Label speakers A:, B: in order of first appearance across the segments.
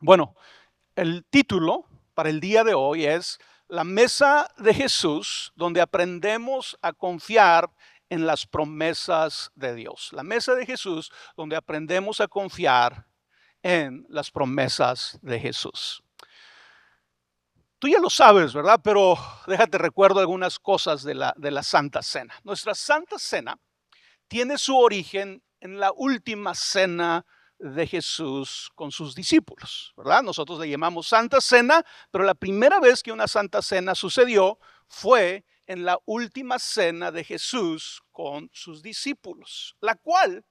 A: Bueno, el título para el día de hoy es La mesa de Jesús, donde aprendemos a confiar en las promesas de Dios. La mesa de Jesús, donde aprendemos a confiar en las promesas de Jesús. Tú ya lo sabes, ¿verdad? Pero déjate recuerdo algunas cosas de la Santa Cena. Nuestra Santa Cena tiene su origen en la última cena de Jesús con sus discípulos, ¿verdad? Nosotros le llamamos Santa Cena, pero la primera vez que una Santa Cena sucedió fue en la última cena de Jesús con sus discípulos, la cual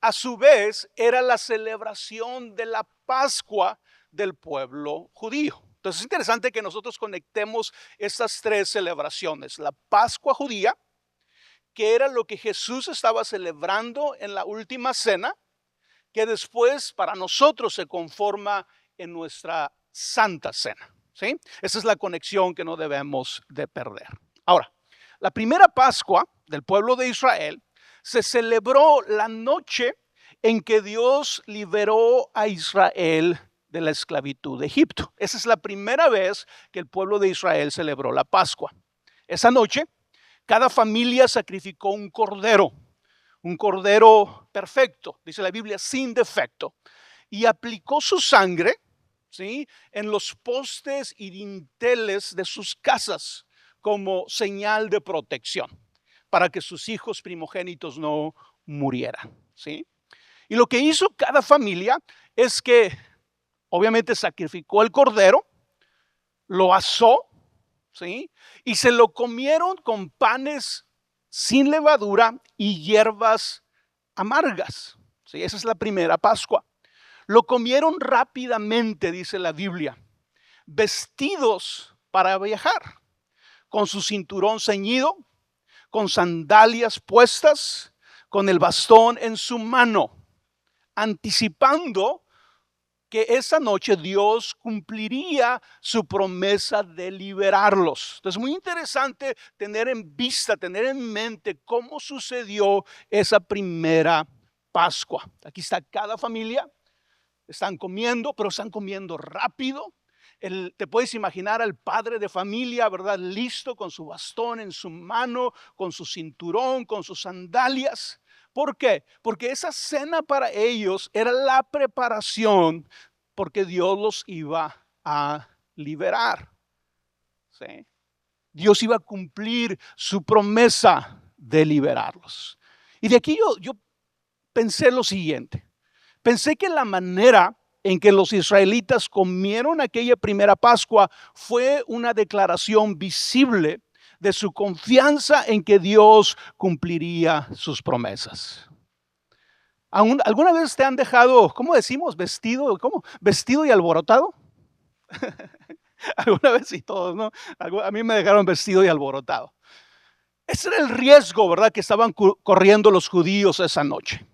A: a su vez era la celebración de la Pascua del pueblo judío. Entonces es interesante que nosotros conectemos estas tres celebraciones, la Pascua judía, que era lo que Jesús estaba celebrando en la última cena, que después para nosotros se conforma en nuestra Santa Cena. ¿Sí? Esa es la conexión que no debemos de perder. Ahora, la primera Pascua del pueblo de Israel se celebró la noche en que Dios liberó a Israel de la esclavitud de Egipto. Esa es la primera vez que el pueblo de Israel celebró la Pascua. Esa noche, cada familia sacrificó un cordero perfecto, dice la Biblia, sin defecto, y aplicó su sangre, ¿sí?, en los postes y dinteles de sus casas como señal de protección, para que sus hijos primogénitos no murieran, ¿sí? Y lo que hizo cada familia es que obviamente sacrificó el cordero, lo asó, ¿sí?, y se lo comieron con panes sin levadura y hierbas amargas. ¿Sí? Esa es la primera Pascua. Lo comieron rápidamente, dice la Biblia, vestidos para viajar, con su cinturón ceñido, con sandalias puestas, con el bastón en su mano, anticipando que esa noche Dios cumpliría su promesa de liberarlos. Entonces, muy interesante tener en vista, tener en mente cómo sucedió esa primera Pascua. Aquí está cada familia, están comiendo, pero están comiendo rápido. Te puedes imaginar al padre de familia, ¿verdad? Listo con su bastón en su mano, con su cinturón, con sus sandalias. ¿Por qué? Porque esa cena para ellos era la preparación porque Dios los iba a liberar. ¿Sí? Dios iba a cumplir su promesa de liberarlos. Y de aquí yo pensé lo siguiente. Pensé que la manera en que los israelitas comieron aquella primera Pascua fue una declaración visible de su confianza en que Dios cumpliría sus promesas. ¿Alguna vez te han dejado, cómo decimos, vestido, cómo, vestido y alborotado? Alguna vez y todos, ¿no? A mí me dejaron vestido y alborotado. Ese era el riesgo, ¿verdad?, que estaban corriendo los judíos esa noche.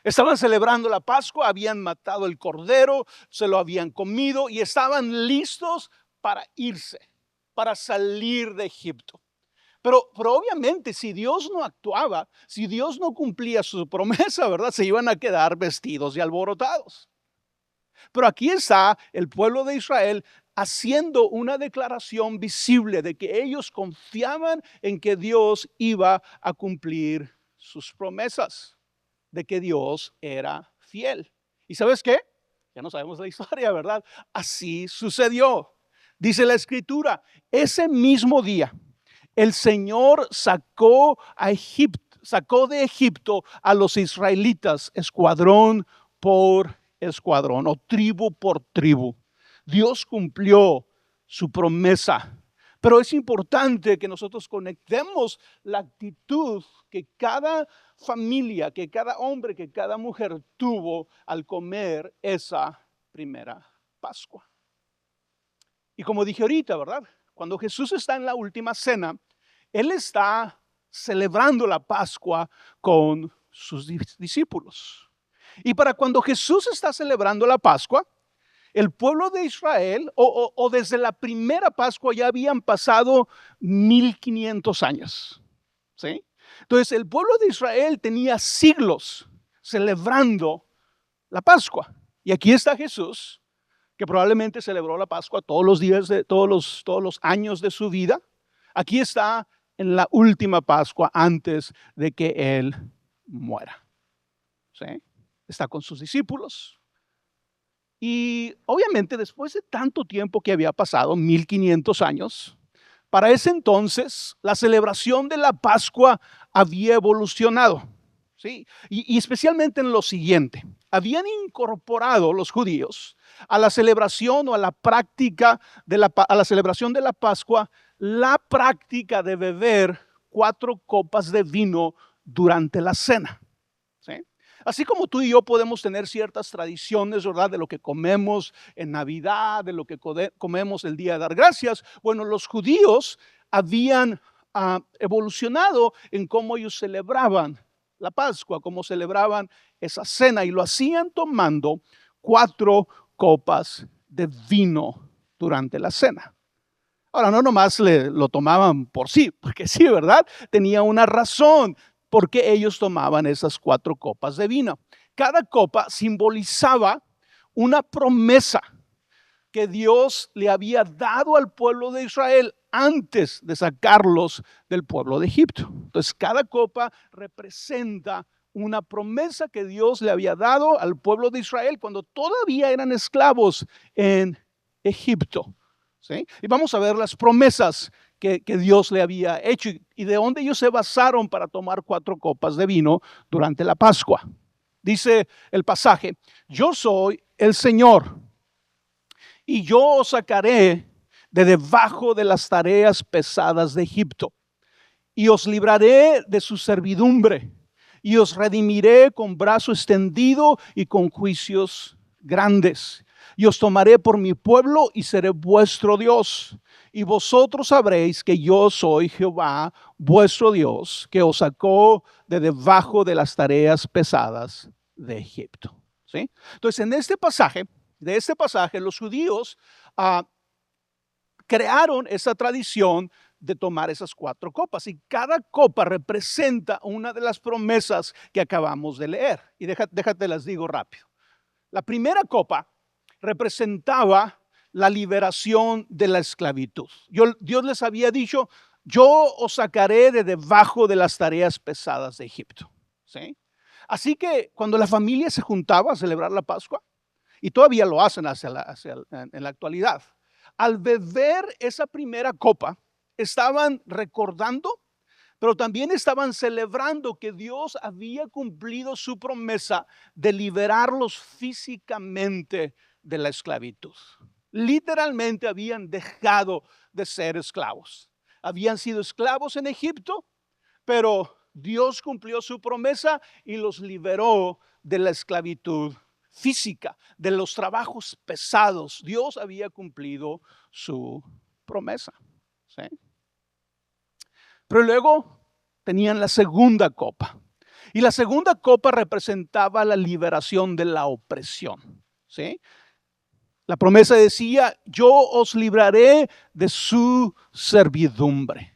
A: Estaban celebrando la Pascua, habían matado el cordero, se lo habían comido y estaban listos para irse, para salir de Egipto. Pero obviamente si Dios no actuaba, si Dios no cumplía su promesa, ¿verdad?, se iban a quedar vestidos y alborotados. Pero aquí está el pueblo de Israel haciendo una declaración visible de que ellos confiaban en que Dios iba a cumplir sus promesas, de que Dios era fiel. ¿Y sabes qué? Ya no sabemos la historia, ¿verdad? Así sucedió. Dice la Escritura, ese mismo día el Señor sacó de Egipto a los israelitas, escuadrón por escuadrón o tribu por tribu. Dios cumplió su promesa. Pero es importante que nosotros conectemos la actitud que cada familia, que cada hombre, que cada mujer tuvo al comer esa primera Pascua. Y como dije ahorita, ¿verdad? Cuando Jesús está en la última cena, Él está celebrando la Pascua con sus discípulos. Y para cuando Jesús está celebrando la Pascua, el pueblo de Israel, o desde la primera Pascua ya habían pasado 1500 años. ¿Sí? Entonces el pueblo de Israel tenía siglos celebrando la Pascua. Y aquí está Jesús que probablemente celebró la Pascua todos los días de todos los años de su vida, aquí está en la última Pascua antes de que él muera. ¿Sí? Está con sus discípulos. Y obviamente después de tanto tiempo que había pasado, 1500 años, para ese entonces la celebración de la Pascua había evolucionado. ¿Sí? Y especialmente en lo siguiente, habían incorporado los judíos a la celebración o a la práctica a la celebración de la Pascua, la práctica de beber 4 copas de vino durante la cena. ¿Sí? Así como tú y yo podemos tener ciertas tradiciones, ¿verdad? De lo que comemos en Navidad, de lo que comemos el día de dar gracias. Bueno, los judíos habían evolucionado en cómo ellos celebraban la Pascua, cómo celebraban esa cena, y lo hacían tomando 4 copas de vino durante la cena. Ahora, no nomás lo tomaban por sí, porque sí, ¿verdad? Tenía una razón por qué ellos tomaban esas 4 copas de vino. Cada copa simbolizaba una promesa que Dios le había dado al pueblo de Israel antes de sacarlos del pueblo de Egipto. Entonces, cada copa representa una promesa que Dios le había dado al pueblo de Israel cuando todavía eran esclavos en Egipto. ¿Sí? Y vamos a ver las promesas que Dios le había hecho y de dónde ellos se basaron para tomar 4 copas de vino durante la Pascua. Dice el pasaje: yo soy el Señor, y yo os sacaré de debajo de las tareas pesadas de Egipto, y os libraré de su servidumbre, y os redimiré con brazo extendido y con juicios grandes. Y os tomaré por mi pueblo y seré vuestro Dios. Y vosotros sabréis que yo soy Jehová, vuestro Dios, que os sacó de debajo de las tareas pesadas de Egipto. ¿Sí? Entonces, en este pasaje, los judíos crearon esa tradición de tomar esas 4 copas, y cada copa representa una de las promesas que acabamos de leer. Y déjate las digo rápido. La primera copa representaba la liberación de la esclavitud. Dios les había dicho: yo os sacaré de debajo de las tareas pesadas de Egipto. ¿Sí? Así que cuando la familia se juntaba a celebrar la Pascua, y todavía lo hacen en la actualidad, al beber esa primera copa, estaban recordando, pero también estaban celebrando que Dios había cumplido su promesa de liberarlos físicamente de la esclavitud. Literalmente habían dejado de ser esclavos. Habían sido esclavos en Egipto, pero Dios cumplió su promesa y los liberó de la esclavitud física, de los trabajos pesados. Dios había cumplido su promesa. ¿Sí? Pero luego tenían la segunda copa. Y la segunda copa representaba la liberación de la opresión. ¿Sí? La promesa decía: yo os libraré de su servidumbre.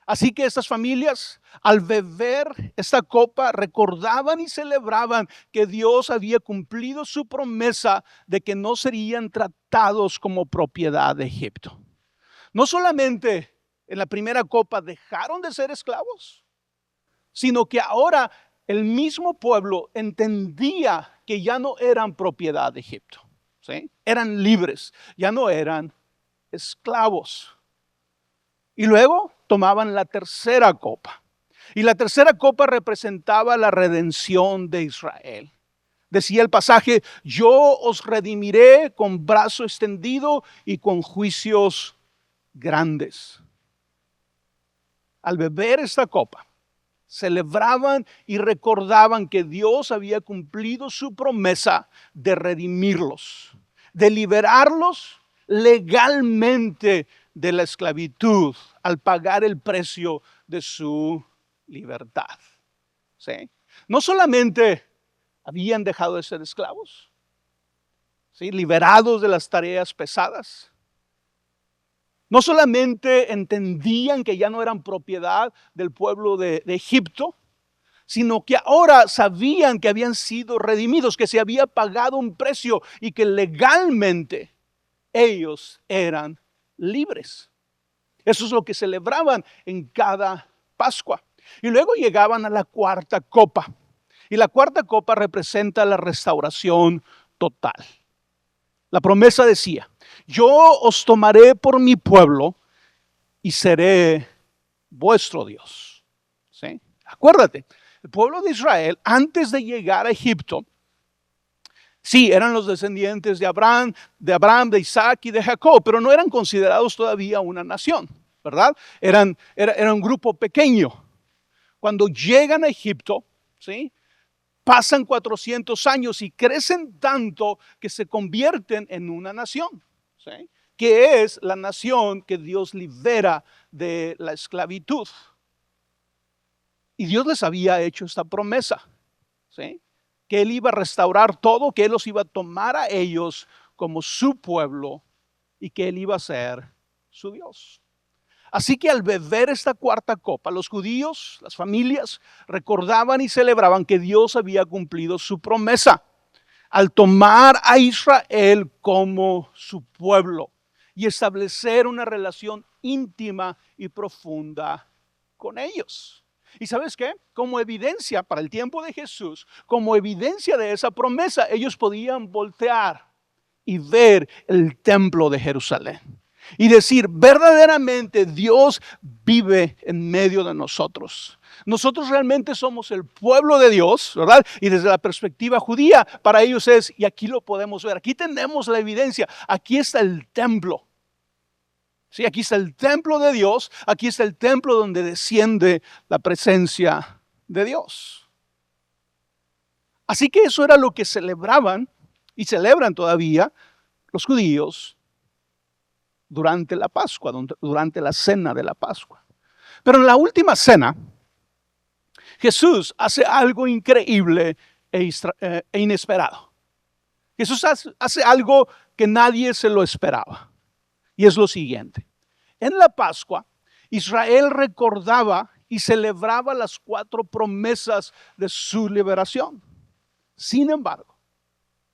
A: Así que estas familias, al beber esta copa, recordaban y celebraban que Dios había cumplido su promesa de que no serían tratados como propiedad de Egipto. No solamente en la primera copa dejaron de ser esclavos, sino que ahora el mismo pueblo entendía que ya no eran propiedad de Egipto. ¿Sí? Eran libres, ya no eran esclavos. Y luego tomaban la tercera copa. Y la tercera copa representaba la redención de Israel. Decía el pasaje: yo os redimiré con brazo extendido y con juicios grandes. Al beber esta copa, celebraban y recordaban que Dios había cumplido su promesa de redimirlos, de liberarlos legalmente de la esclavitud al pagar el precio de su libertad. ¿Sí? No solamente habían dejado de ser esclavos, ¿sí?, liberados de las tareas pesadas. No solamente entendían que ya no eran propiedad del pueblo de Egipto, sino que ahora sabían que habían sido redimidos, que se había pagado un precio y que legalmente ellos eran libres. Eso es lo que celebraban en cada Pascua. Y luego llegaban a la cuarta copa. Y la cuarta copa representa la restauración total. La promesa decía: yo os tomaré por mi pueblo y seré vuestro Dios. ¿Sí? Acuérdate, el pueblo de Israel, antes de llegar a Egipto, sí, eran los descendientes de Abraham, de Isaac y de Jacob, pero no eran considerados todavía una nación, ¿verdad? Era un grupo pequeño. Cuando llegan a Egipto, ¿sí?, pasan 400 años y crecen tanto que se convierten en una nación, ¿sí?, que es la nación que Dios libera de la esclavitud. Y Dios les había hecho esta promesa, ¿sí?, que Él iba a restaurar todo, que Él los iba a tomar a ellos como su pueblo y que Él iba a ser su Dios. Así que al beber esta cuarta copa, los judíos, las familias, recordaban y celebraban que Dios había cumplido su promesa al tomar a Israel como su pueblo y establecer una relación íntima y profunda con ellos. ¿Y sabes qué? Como evidencia para el tiempo de Jesús, como evidencia de esa promesa, ellos podían voltear y ver el templo de Jerusalén y decir: verdaderamente Dios vive en medio de nosotros. Nosotros realmente somos el pueblo de Dios, ¿verdad? Y desde la perspectiva judía, para ellos es, y aquí lo podemos ver, aquí tenemos la evidencia, aquí está el templo. Sí, aquí está el templo de Dios, aquí está el templo donde desciende la presencia de Dios. Así que eso era lo que celebraban y celebran todavía los judíos durante la Pascua, durante la cena de la Pascua. Pero en la última cena, Jesús hace algo increíble e inesperado. Jesús hace algo que nadie se lo esperaba. Y es lo siguiente: en la Pascua, Israel recordaba y celebraba las 4 promesas de su liberación. Sin embargo,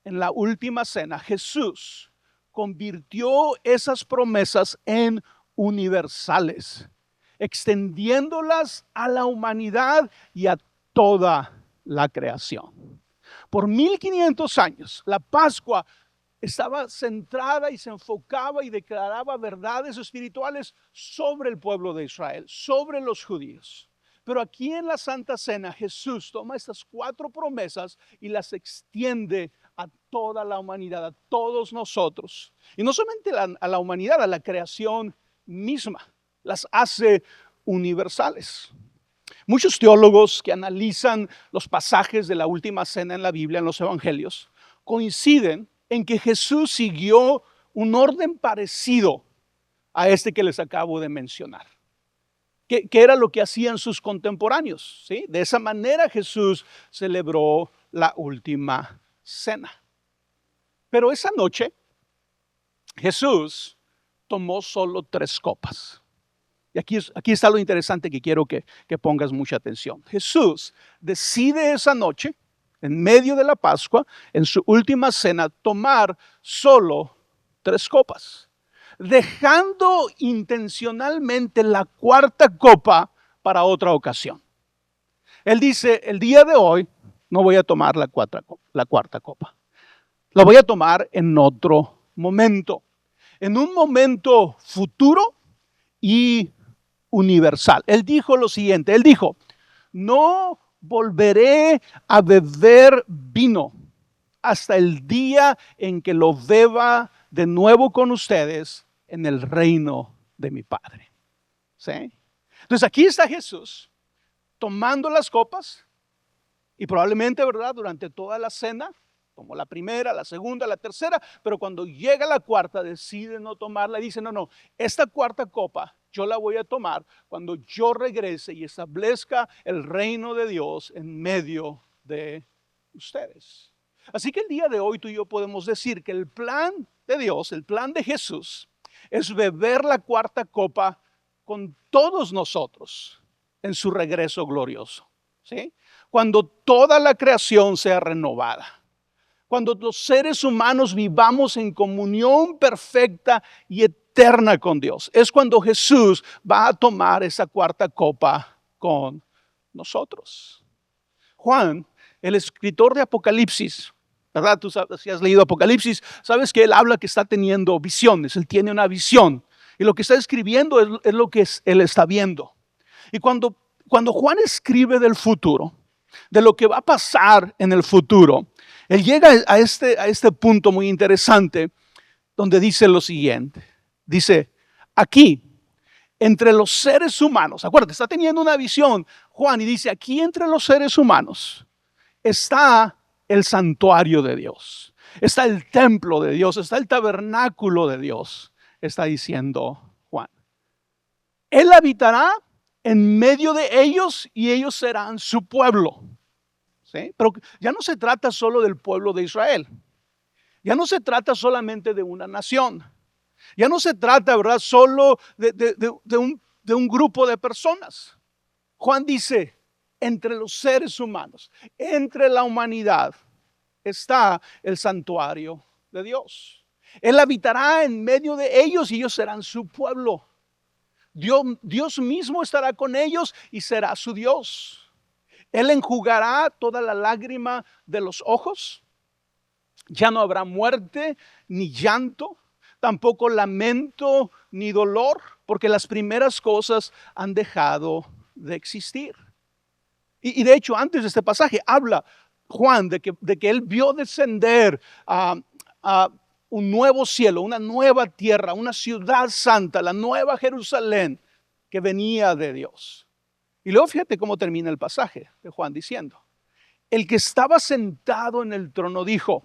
A: en la última cena, Jesús convirtió esas promesas en universales, extendiéndolas a la humanidad y a toda la creación. Por 1500 años, la Pascua estaba centrada y se enfocaba y declaraba verdades espirituales sobre el pueblo de Israel, sobre los judíos. Pero aquí en la Santa Cena, Jesús toma estas 4 promesas y las extiende a toda la humanidad, a todos nosotros. Y no solamente a la humanidad, a la creación misma. Las hace universales. Muchos teólogos que analizan los pasajes de la última cena en la Biblia, en los evangelios, coinciden en que Jesús siguió un orden parecido a este que les acabo de mencionar. Que era lo que hacían sus contemporáneos, ¿sí? De esa manera Jesús celebró la última cena. Pero esa noche Jesús tomó solo 3 copas. Y aquí está lo interesante que quiero que pongas mucha atención. Jesús decide esa noche, en medio de la Pascua, en su última cena, tomar solo 3 copas, dejando intencionalmente la cuarta copa para otra ocasión. Él dice: el día de hoy no voy a tomar la cuarta copa. La voy a tomar en otro momento, en un momento futuro y universal. Él dijo lo siguiente: él dijo: no volveré a beber vino hasta el día en que lo beba de nuevo con ustedes en el reino de mi Padre. ¿Sí? Entonces aquí está Jesús tomando las copas y probablemente, ¿verdad?, durante toda la cena, tomó la primera, la segunda, la tercera, pero cuando llega la cuarta decide no tomarla y dice: no, esta cuarta copa yo la voy a tomar cuando yo regrese y establezca el reino de Dios en medio de ustedes. Así que el día de hoy tú y yo podemos decir que el plan de Dios, el plan de Jesús, es beber la cuarta copa con todos nosotros en su regreso glorioso. ¿Sí? cuando toda la creación sea renovada, cuando los seres humanos vivamos en comunión perfecta y eterna con Dios. Es cuando Jesús va a tomar esa cuarta copa con nosotros. Juan, el escritor de Apocalipsis, ¿verdad? Tú sabes, si has leído Apocalipsis, sabes que él habla que está teniendo visiones, él tiene una visión. Y lo que está escribiendo es lo que él está viendo. Y cuando Juan escribe del futuro, de lo que va a pasar en el futuro, él llega a este punto muy interesante donde dice lo siguiente. Dice, aquí, entre los seres humanos, acuérdate, está teniendo una visión Juan y dice, aquí entre los seres humanos está el santuario de Dios, está el templo de Dios, está el tabernáculo de Dios, está diciendo Juan. Él habitará en medio de ellos y ellos serán su pueblo. ¿Sí? Pero ya no se trata solo del pueblo de Israel. Ya no se trata solamente de una nación. Ya no se trata, ¿verdad?, solo de un grupo de personas. Juan dice, entre los seres humanos, entre la humanidad, está el santuario de Dios. Él habitará en medio de ellos y ellos serán su pueblo. Dios mismo estará con ellos y será su Dios. Él enjugará toda la lágrima de los ojos. Ya no habrá muerte ni llanto, tampoco lamento ni dolor, porque las primeras cosas han dejado de existir. Y de hecho, antes de este pasaje, habla Juan de que él vio descender a un nuevo cielo, una nueva tierra, una ciudad santa, la nueva Jerusalén que venía de Dios. Y luego fíjate cómo termina el pasaje de Juan diciendo, el que estaba sentado en el trono dijo,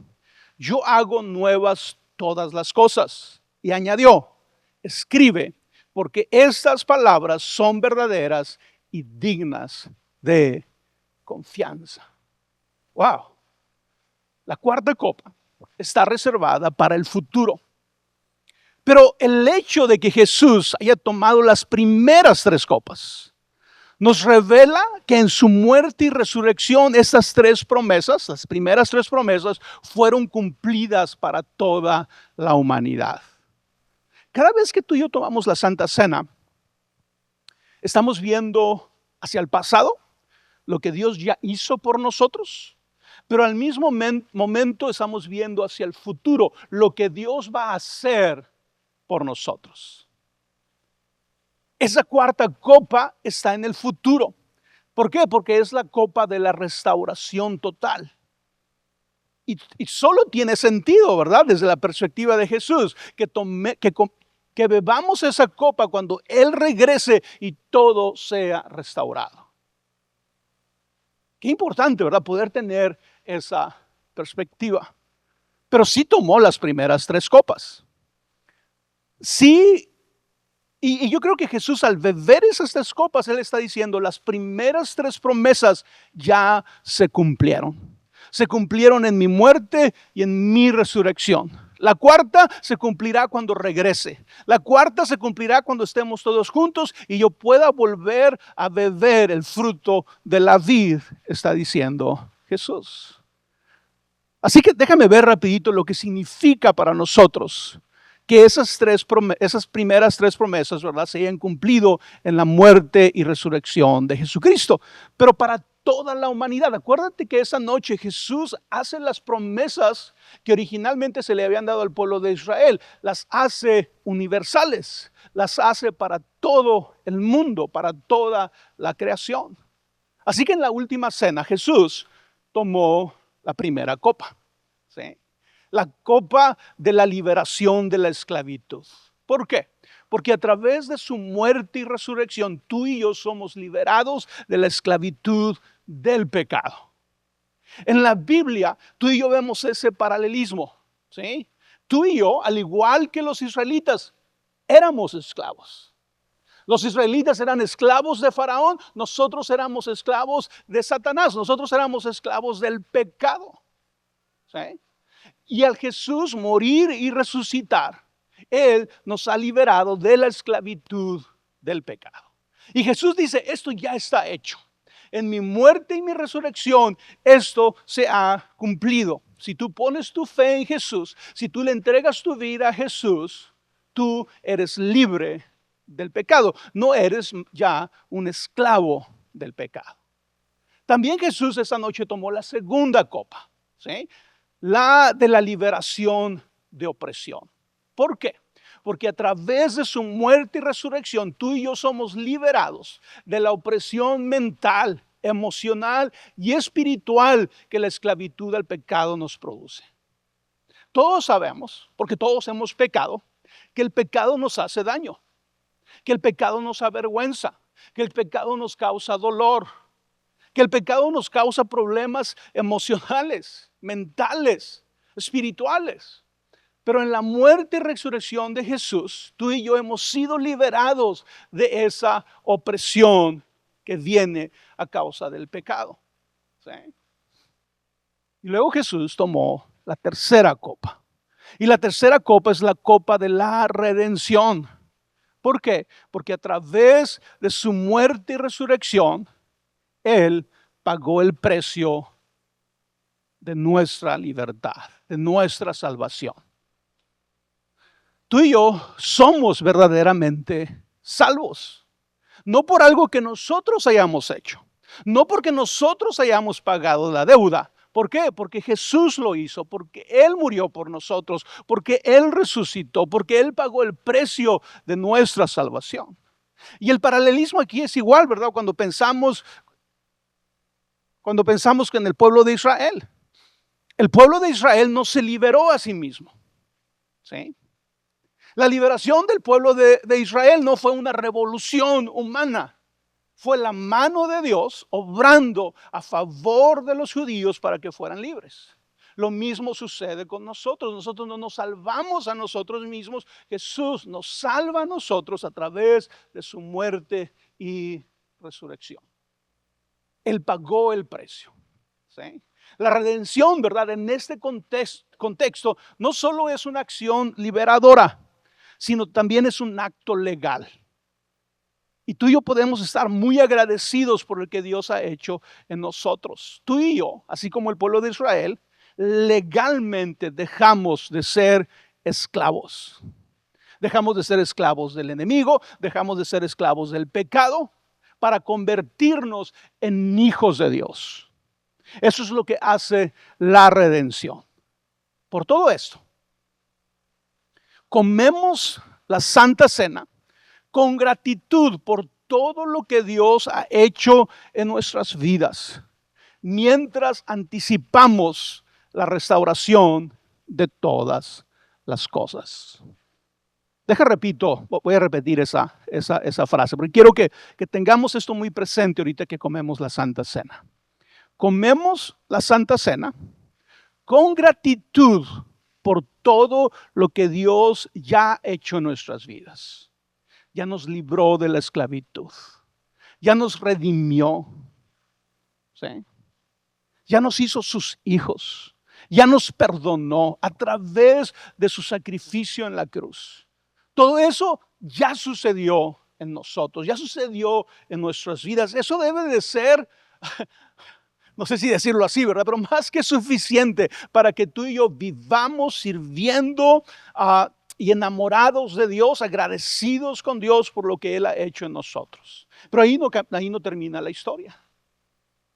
A: yo hago nuevas todas las cosas. Y añadió, escribe, porque estas palabras son verdaderas y dignas de confianza. Wow. La cuarta copa está reservada para el futuro. Pero el hecho de que Jesús haya tomado las primeras tres copas nos revela que en su muerte y resurrección estas tres promesas, las primeras tres promesas, fueron cumplidas para toda la humanidad. Cada vez que tú y yo tomamos la Santa Cena, estamos viendo hacia el pasado, lo que Dios ya hizo por nosotros, pero al mismo momento estamos viendo hacia el futuro, lo que Dios va a hacer por nosotros. Esa cuarta copa está en el futuro. ¿Por qué? Porque es la copa de la restauración total. Y solo tiene sentido, ¿verdad? Desde la perspectiva de Jesús, que bebamos esa copa cuando Él regrese y todo sea restaurado. Qué importante, ¿verdad? Poder tener esa perspectiva. Pero sí tomó las primeras tres copas. Sí. Y yo creo que Jesús al beber esas tres copas, Él está diciendo, las primeras tres promesas ya se cumplieron. Se cumplieron en mi muerte y en mi resurrección. La cuarta se cumplirá cuando regrese. La cuarta se cumplirá cuando estemos todos juntos y yo pueda volver a beber el fruto de la vid, está diciendo Jesús. Así que déjame ver rapidito lo que significa para nosotros que esas primeras tres promesas, ¿verdad?, se hayan cumplido en la muerte y resurrección de Jesucristo. Pero para toda la humanidad, acuérdate que esa noche Jesús hace las promesas que originalmente se le habían dado al pueblo de Israel. Las hace universales, las hace para todo el mundo, para toda la creación. Así que en la última cena Jesús tomó la primera copa, ¿sí? La copa de la liberación de la esclavitud. ¿Por qué? Porque a través de su muerte y resurrección, tú y yo somos liberados de la esclavitud del pecado. En la Biblia, tú y yo vemos ese paralelismo, ¿sí? Tú y yo, al igual que los israelitas, éramos esclavos. Los israelitas eran esclavos de Faraón, nosotros éramos esclavos de Satanás, nosotros éramos esclavos del pecado, ¿sí? Y al Jesús morir y resucitar, Él nos ha liberado de la esclavitud del pecado. Y Jesús dice, esto ya está hecho. En mi muerte y mi resurrección, esto se ha cumplido. Si tú pones tu fe en Jesús, si tú le entregas tu vida a Jesús, tú eres libre del pecado. No eres ya un esclavo del pecado. También Jesús esa noche tomó la segunda copa, ¿sí? La de la liberación de opresión. ¿Por qué? Porque a través de su muerte y resurrección, tú y yo somos liberados de la opresión mental, emocional y espiritual que la esclavitud al pecado nos produce. Todos sabemos, porque todos hemos pecado, que el pecado nos hace daño, que el pecado nos avergüenza, que el pecado nos causa dolor, que el pecado nos causa problemas emocionales, mentales, espirituales. Pero en la muerte y resurrección de Jesús, tú y yo hemos sido liberados de esa opresión que viene a causa del pecado. ¿Sí? Y luego Jesús tomó la tercera copa. Y la tercera copa es la copa de la redención. ¿Por qué? Porque a través de su muerte y resurrección, Él pagó el precio de nuestra libertad, de nuestra salvación. Tú y yo somos verdaderamente salvos. No por algo que nosotros hayamos hecho. No porque nosotros hayamos pagado la deuda. ¿Por qué? Porque Jesús lo hizo, porque Él murió por nosotros, porque Él resucitó, porque Él pagó el precio de nuestra salvación. Y el paralelismo aquí es igual, ¿verdad? Cuando pensamos que en el pueblo de Israel. El pueblo de Israel no se liberó a sí mismo. ¿Sí? La liberación del pueblo de Israel no fue una revolución humana. Fue la mano de Dios obrando a favor de los judíos para que fueran libres. Lo mismo sucede con nosotros. Nosotros no nos salvamos a nosotros mismos. Jesús nos salva a nosotros a través de su muerte y resurrección. Él pagó el precio. ¿Sí? La redención, ¿verdad? En este contexto no solo es una acción liberadora, sino también es un acto legal. Y tú y yo podemos estar muy agradecidos por lo que Dios ha hecho en nosotros. Tú y yo, así como el pueblo de Israel, legalmente dejamos de ser esclavos. Dejamos de ser esclavos del enemigo, dejamos de ser esclavos del pecado para convertirnos en hijos de Dios. Eso es lo que hace la redención. Por todo esto, comemos la Santa Cena con gratitud por todo lo que Dios ha hecho en nuestras vidas, mientras anticipamos la restauración de todas las cosas. Voy a repetir esa frase, porque quiero que tengamos esto muy presente ahorita que comemos la Santa Cena. Comemos la Santa Cena con gratitud por todo lo que Dios ya ha hecho en nuestras vidas. Ya nos libró de la esclavitud, ya nos redimió, ¿sí? Ya nos hizo sus hijos, ya nos perdonó a través de su sacrificio en la cruz. Todo eso ya sucedió en nosotros, ya sucedió en nuestras vidas. Eso debe de ser, no sé si decirlo así, ¿verdad? Pero más que suficiente para que tú y yo vivamos sirviendo y enamorados de Dios, agradecidos con Dios por lo que Él ha hecho en nosotros. Pero ahí no termina la historia.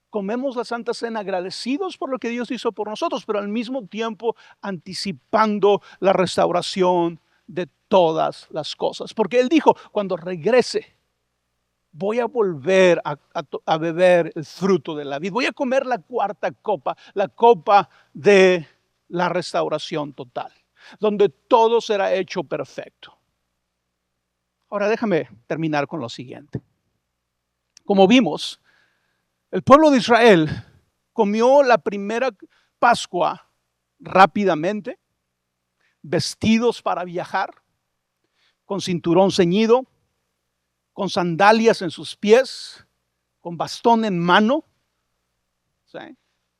A: Comemos la Santa Cena agradecidos por lo que Dios hizo por nosotros, pero al mismo tiempo anticipando la restauración de todas las cosas. Porque Él dijo, cuando regrese, voy a volver a beber el fruto de la vid. Voy a comer la cuarta copa, la copa de la restauración total, donde todo será hecho perfecto. Ahora déjame terminar con lo siguiente. Como vimos, el pueblo de Israel comió la primera Pascua rápidamente, vestidos para viajar, con cinturón ceñido, con sandalias en sus pies, con bastón en mano, ¿sí?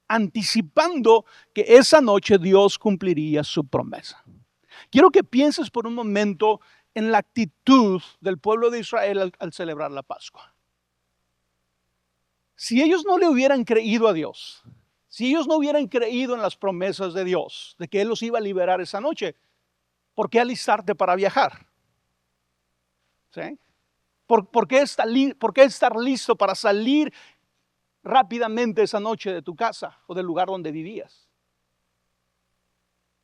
A: Anticipando que esa noche Dios cumpliría su promesa. Quiero que pienses por un momento en la actitud del pueblo de Israel al celebrar la Pascua. Si ellos no le hubieran creído a Dios, si ellos no hubieran creído en las promesas de Dios, de que Él los iba a liberar esa noche, ¿por qué alistarte para viajar? ¿Sí? ¿Por qué estar listo para salir rápidamente esa noche de tu casa o del lugar donde vivías?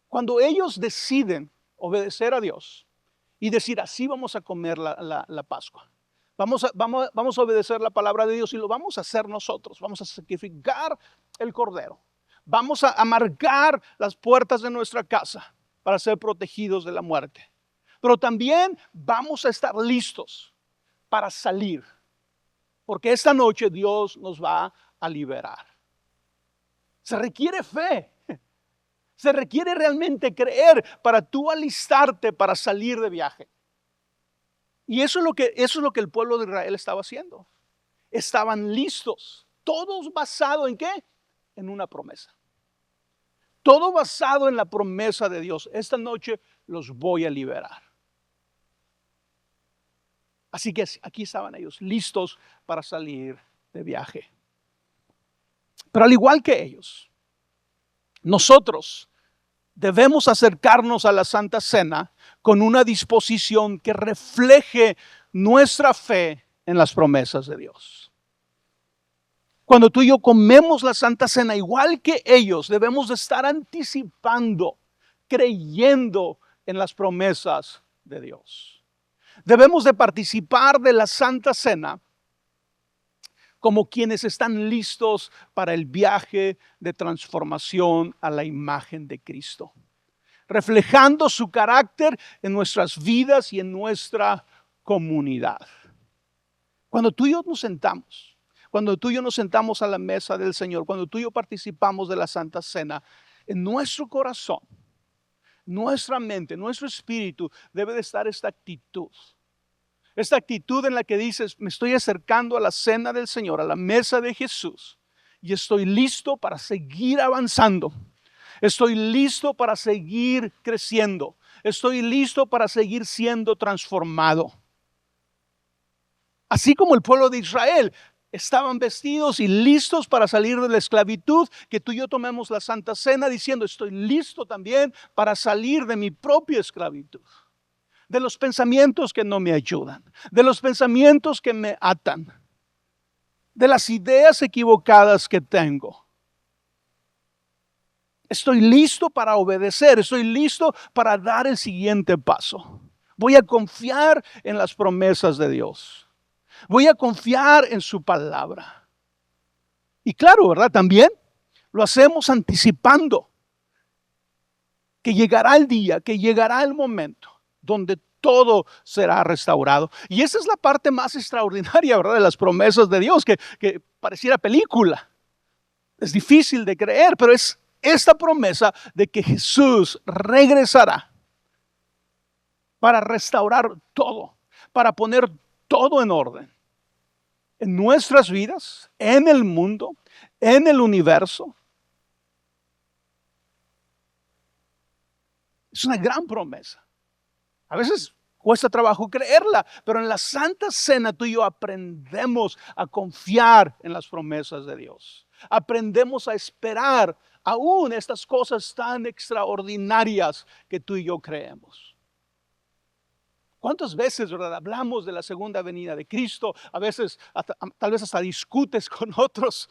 A: Cuando ellos deciden obedecer a Dios y decir, así vamos a comer la Pascua, vamos a obedecer la palabra de Dios y lo vamos a hacer nosotros, vamos a sacrificar el cordero, vamos a marcar las puertas de nuestra casa para ser protegidos de la muerte, pero también vamos a estar listos para salir, porque esta noche Dios nos va a liberar. Se requiere fe. Se requiere realmente creer para tú alistarte para salir de viaje. Y eso es lo que el pueblo de Israel estaba haciendo. Estaban listos. Todos basado ¿en qué? En una promesa. Todo basado en la promesa de Dios. Esta noche los voy a liberar. Así que aquí estaban ellos listos para salir de viaje. Pero al igual que ellos, nosotros debemos acercarnos a la Santa Cena con una disposición que refleje nuestra fe en las promesas de Dios. Cuando tú y yo comemos la Santa Cena, igual que ellos, debemos de estar anticipando, creyendo en las promesas de Dios. Debemos de participar de la Santa Cena como quienes están listos para el viaje de transformación a la imagen de Cristo, reflejando su carácter en nuestras vidas y en nuestra comunidad. Cuando tú y yo nos sentamos, cuando tú y yo nos sentamos a la mesa del Señor, cuando tú y yo participamos de la Santa Cena, en nuestro corazón, nuestra mente, nuestro espíritu debe de estar esta actitud. Esta actitud en la que dices, me estoy acercando a la cena del Señor, a la mesa de Jesús, y estoy listo para seguir avanzando. Estoy listo para seguir creciendo. Estoy listo para seguir siendo transformado. Así como el pueblo de Israel estaban vestidos y listos para salir de la esclavitud, que tú y yo tomemos la Santa Cena diciendo, estoy listo también para salir de mi propia esclavitud. De los pensamientos que no me ayudan, de los pensamientos que me atan, de las ideas equivocadas que tengo. Estoy listo para obedecer, estoy listo para dar el siguiente paso. Voy a confiar en las promesas de Dios. Voy a confiar en su palabra. Y claro, ¿verdad? También lo hacemos anticipando que llegará el día, que llegará el momento donde todo será restaurado. Y esa es la parte más extraordinaria, ¿verdad? De las promesas de Dios, que pareciera película. Es difícil de creer, pero es esta promesa de que Jesús regresará para restaurar todo, para poner todo en orden. En nuestras vidas, en el mundo, en el universo. Es una gran promesa. A veces cuesta trabajo creerla, pero en la Santa Cena tú y yo aprendemos a confiar en las promesas de Dios. Aprendemos a esperar aún estas cosas tan extraordinarias que tú y yo creemos. ¿Cuántas veces, verdad, hablamos de la segunda venida de Cristo? A veces, tal vez hasta discutes con otros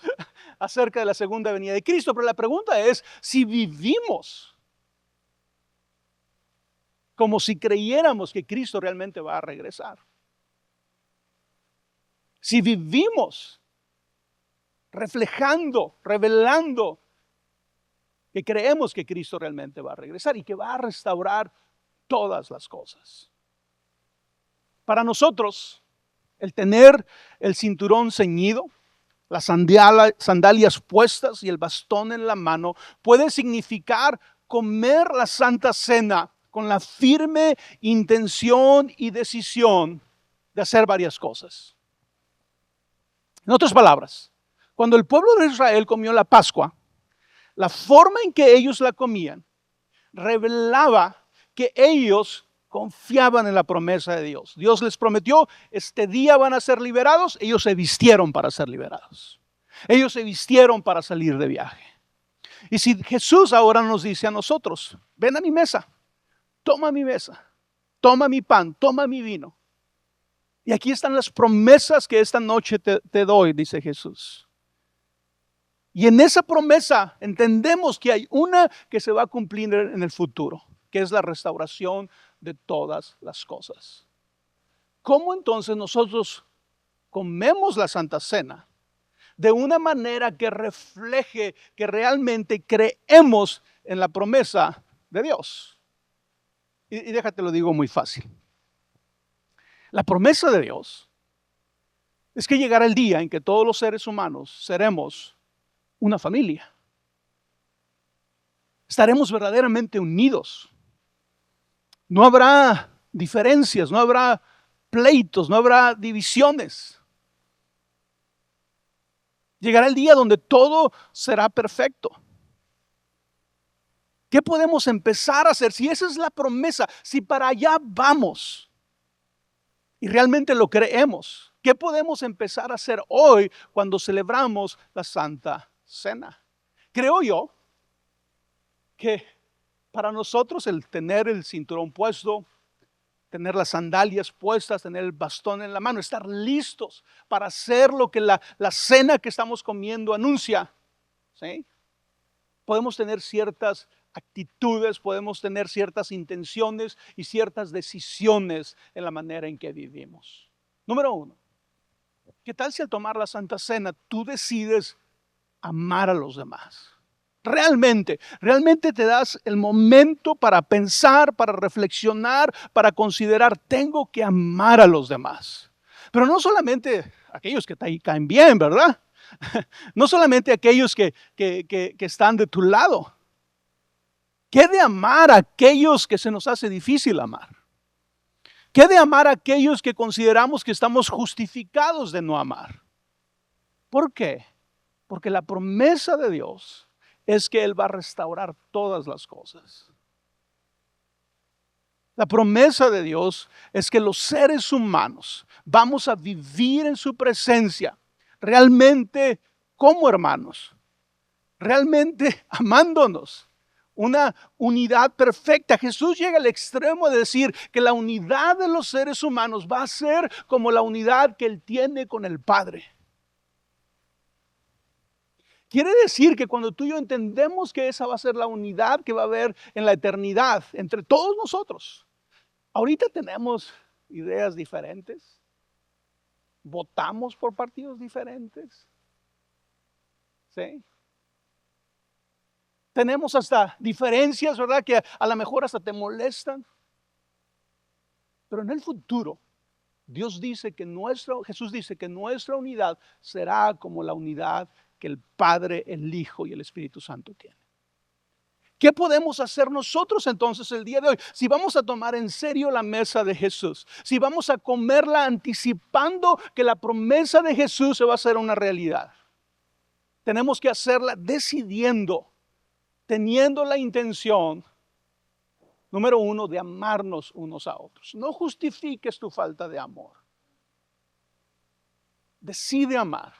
A: acerca de la segunda venida de Cristo, pero la pregunta es si vivimos como si creyéramos que Cristo realmente va a regresar. Si vivimos reflejando, revelando que creemos que Cristo realmente va a regresar y que va a restaurar todas las cosas. Para nosotros, el tener el cinturón ceñido, las sandalias puestas y el bastón en la mano puede significar comer la Santa Cena con la firme intención y decisión de hacer varias cosas. En otras palabras, cuando el pueblo de Israel comió la Pascua, la forma en que ellos la comían revelaba que ellos confiaban en la promesa de Dios. Dios les prometió, este día van a ser liberados, ellos se vistieron para ser liberados. Ellos se vistieron para salir de viaje. Y si Jesús ahora nos dice a nosotros, ven a mi mesa, toma mi mesa, toma mi pan, toma mi vino. Y aquí están las promesas que esta noche te doy, dice Jesús. Y en esa promesa entendemos que hay una que se va a cumplir en el futuro, que es la restauración de todas las cosas. ¿Cómo entonces nosotros comemos la Santa Cena? De una manera que refleje que realmente creemos en la promesa de Dios. Y déjate lo digo muy fácil. La promesa de Dios es que llegará el día en que todos los seres humanos seremos una familia. Estaremos verdaderamente unidos. No habrá diferencias, no habrá pleitos, no habrá divisiones. Llegará el día donde todo será perfecto. ¿Qué podemos empezar a hacer? Si esa es la promesa, si para allá vamos y realmente lo creemos, ¿qué podemos empezar a hacer hoy cuando celebramos la Santa Cena? Creo yo que para nosotros el tener el cinturón puesto, tener las sandalias puestas, tener el bastón en la mano, estar listos para hacer lo que la cena que estamos comiendo anuncia, ¿sí? Podemos tener ciertas actitudes, podemos tener ciertas intenciones y ciertas decisiones en la manera en que vivimos. Número uno, ¿qué tal si al tomar la Santa Cena tú decides amar a los demás? Realmente te das el momento para pensar, para reflexionar, para considerar, tengo que amar a los demás. Pero no solamente aquellos que ahí caen bien, ¿verdad? No solamente aquellos que están de tu lado. ¿Qué de amar a aquellos que se nos hace difícil amar? ¿Qué de amar a aquellos que consideramos que estamos justificados de no amar? ¿Por qué? Porque la promesa de Dios es que Él va a restaurar todas las cosas. La promesa de Dios es que los seres humanos vamos a vivir en su presencia realmente como hermanos, realmente amándonos, una unidad perfecta. Jesús llega al extremo de decir que la unidad de los seres humanos va a ser como la unidad que Él tiene con el Padre. Quiere decir que cuando tú y yo entendemos que esa va a ser la unidad que va a haber en la eternidad entre todos nosotros. Ahorita tenemos ideas diferentes, votamos por partidos diferentes, ¿sí? Tenemos hasta diferencias, ¿verdad? Que a lo mejor hasta te molestan. Pero en el futuro, Jesús dice que nuestra unidad será como la unidad que el Padre, el Hijo y el Espíritu Santo tienen. ¿Qué podemos hacer nosotros entonces el día de hoy? Si vamos a tomar en serio la mesa de Jesús, si vamos a comerla anticipando que la promesa de Jesús se va a hacer una realidad, tenemos que hacerla decidiendo, teniendo la intención, número uno, de amarnos unos a otros. No justifiques tu falta de amor. Decide amar.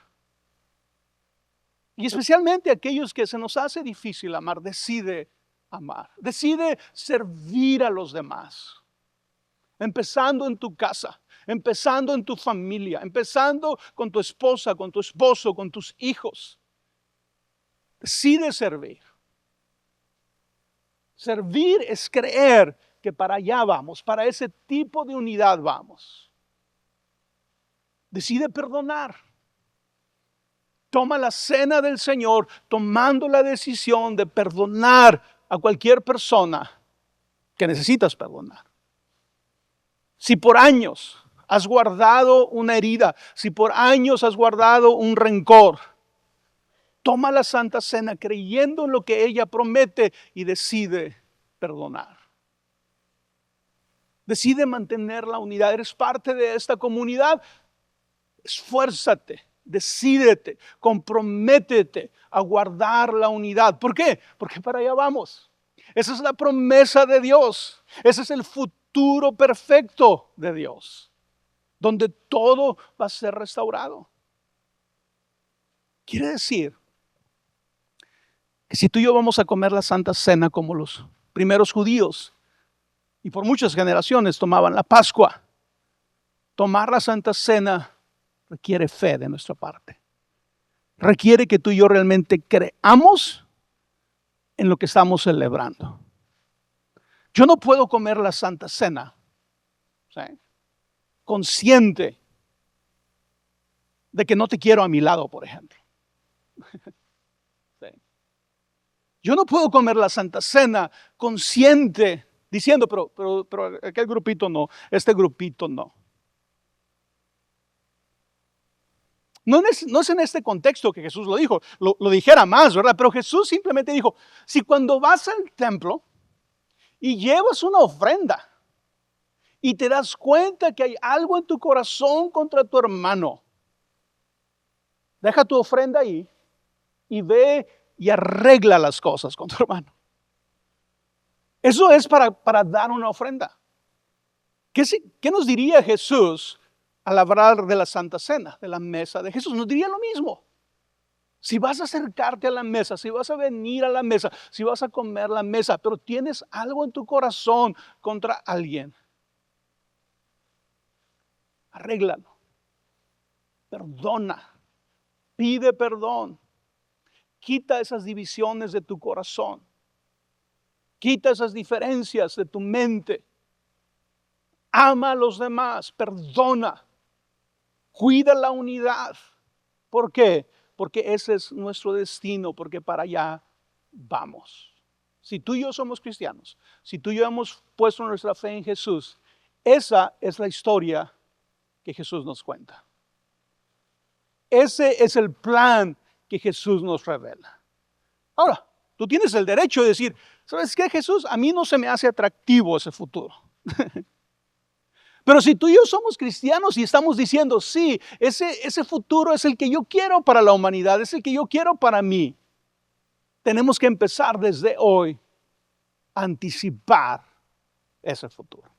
A: Y especialmente aquellos que se nos hace difícil amar, decide amar. Decide servir a los demás. Empezando en tu casa, empezando en tu familia, empezando con tu esposa, con tu esposo, con tus hijos. Decide servir. Servir es creer que para allá vamos, para ese tipo de unidad vamos. Decide perdonar. Toma la cena del Señor tomando la decisión de perdonar a cualquier persona que necesitas perdonar. Si por años has guardado una herida, si por años has guardado un rencor, toma la Santa Cena creyendo en lo que ella promete y decide perdonar. Decide mantener la unidad. Eres parte de esta comunidad. Esfuérzate. Decídete, comprométete a guardar la unidad. ¿Por qué? Porque para allá vamos. Esa es la promesa de Dios. Ese es el futuro perfecto de Dios, donde todo va a ser restaurado. Quiere decir que si tú y yo vamos a comer la Santa Cena como los primeros judíos, y por muchas generaciones tomaban la Pascua, tomar la Santa Cena requiere fe de nuestra parte. Requiere que tú y yo realmente creamos en lo que estamos celebrando. Yo no puedo comer la Santa Cena, ¿sí?, consciente de que no te quiero a mi lado, por ejemplo. ¿Sí? Yo no puedo comer la Santa Cena consciente diciendo, pero aquel grupito no, este grupito no. No es en este contexto que Jesús lo dijo, lo dijera más, ¿verdad? Pero Jesús simplemente dijo, si cuando vas al templo y llevas una ofrenda y te das cuenta que hay algo en tu corazón contra tu hermano, deja tu ofrenda ahí y ve y arregla las cosas con tu hermano. Eso es para dar una ofrenda. ¿Qué nos diría Jesús al hablar de la Santa Cena, de la mesa de Jesús? Nos diría lo mismo. Si vas a acercarte a la mesa, si vas a venir a la mesa, si vas a comer la mesa, pero tienes algo en tu corazón contra alguien, arréglalo. Perdona. Pide perdón. Quita esas divisiones de tu corazón. Quita esas diferencias de tu mente. Ama a los demás. Perdona. Cuida la unidad. ¿Por qué? Porque ese es nuestro destino, porque para allá vamos. Si tú y yo somos cristianos, si tú y yo hemos puesto nuestra fe en Jesús, esa es la historia que Jesús nos cuenta. Ese es el plan que Jesús nos revela. Ahora, tú tienes el derecho de decir, ¿sabes qué, Jesús? A mí no se me hace atractivo ese futuro. Pero si tú y yo somos cristianos y estamos diciendo, sí, ese futuro es el que yo quiero para la humanidad, es el que yo quiero para mí, tenemos que empezar desde hoy a anticipar ese futuro.